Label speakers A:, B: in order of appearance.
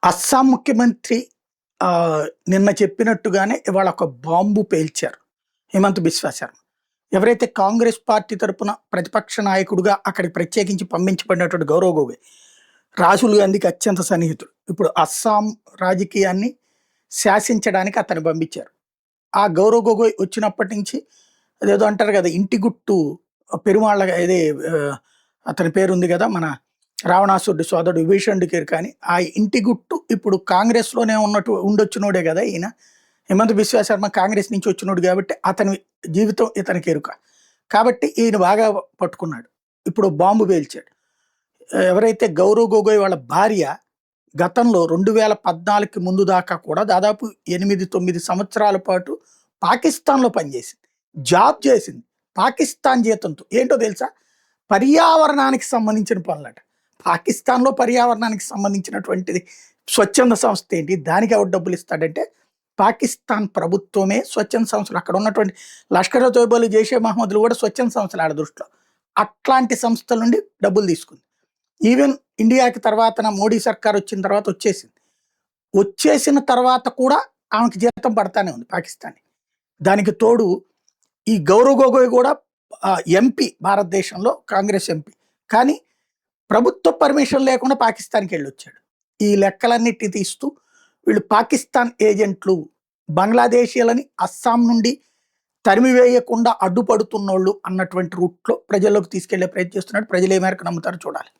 A: అస్సాం ముఖ్యమంత్రి నిన్న చెప్పినట్టుగానే ఇవాళ ఒక బాంబు పేల్చారు హిమంత్ బిశ్వా శర్మ. ఎవరైతే కాంగ్రెస్ పార్టీ తరపున ప్రతిపక్ష నాయకుడిగా అక్కడికి ప్రత్యేకించి పంపించబడినటువంటి గౌరవ్ గొగోయ్ రాహుల్ గాంధీకి అత్యంత సన్నిహితుడు. ఇప్పుడు అస్సాం రాజకీయాన్ని శాసించడానికి అతన్ని పంపించారు. ఆ గౌరవ్ గొగోయ్ వచ్చినప్పటి నుంచి అదేదో అంటారు కదా, ఇంటి గుట్టు పెరుమాళ్ళ ఇదే అతని పేరు ఉంది కదా, మన రావణాసురుడి సోదరుడు విభీషణుడికి కానీ ఆ ఇంటి గుట్టు ఇప్పుడు కాంగ్రెస్లోనే ఉండొచ్చినోడే కదా ఈయన. హిమంత్ బిశ్వా శర్మ కాంగ్రెస్ నుంచి వచ్చినోడు కాబట్టి అతని జీవితం ఇతనికి ఎరుక. కాబట్టి ఈయన బాగా పట్టుకున్నాడు. ఇప్పుడు బాంబు పేల్చాడు. ఎవరైతే గౌరవ్ గొగోయ్ వాళ్ళ భార్య గతంలో 2014కి ముందు దాకా కూడా దాదాపు 8-9 సంవత్సరాల పాటు పాకిస్తాన్లో పనిచేసింది, జాబ్ చేసింది పాకిస్తాన్ జీతంతో. ఏంటో తెలుసా, పర్యావరణానికి సంబంధించిన పనులట. పాకిస్తాన్లో పర్యావరణానికి సంబంధించినటువంటిది స్వచ్ఛంద సంస్థ ఏంటి, దానికి ఎవరు డబ్బులు ఇస్తాడంటే పాకిస్తాన్ ప్రభుత్వమే స్వచ్ఛంద సంస్థలు. అక్కడ ఉన్నటువంటి లష్కర్ తోయిబాలు, జైషే మహమ్మద్లు కూడా స్వచ్ఛంద సంస్థలు ఆడ దృష్టిలో. అట్లాంటి సంస్థల నుండి డబ్బులు తీసుకుంది. ఈవెన్ ఇండియాకి తర్వాత మోడీ సర్కార్ వచ్చిన తర్వాత వచ్చేసిన తర్వాత కూడా ఆమెకి జీతం పడతానే ఉంది పాకిస్తాన్. దానికి తోడు ఈ గౌరవ్ గొగోయ్ కూడా ఎంపీ, భారతదేశంలో కాంగ్రెస్ ఎంపీ, కానీ ప్రభుత్వ పర్మిషన్ లేకుండా పాకిస్తాన్కి వెళ్ళొచ్చాడు. ఈ లెక్కలన్నిటి తీస్తూ వీళ్ళు పాకిస్తాన్ ఏజెంట్లు, బంగ్లాదేశీయులని అస్సాం నుండి తరిమివేయకుండా అడ్డుపడుతున్నోళ్ళు అన్నటువంటి రూట్లో ప్రజల్లోకి తీసుకెళ్లే ప్రయత్నం చేస్తున్నాడు. ప్రజలు ఏ మేరకు నమ్ముతారో చూడాలి.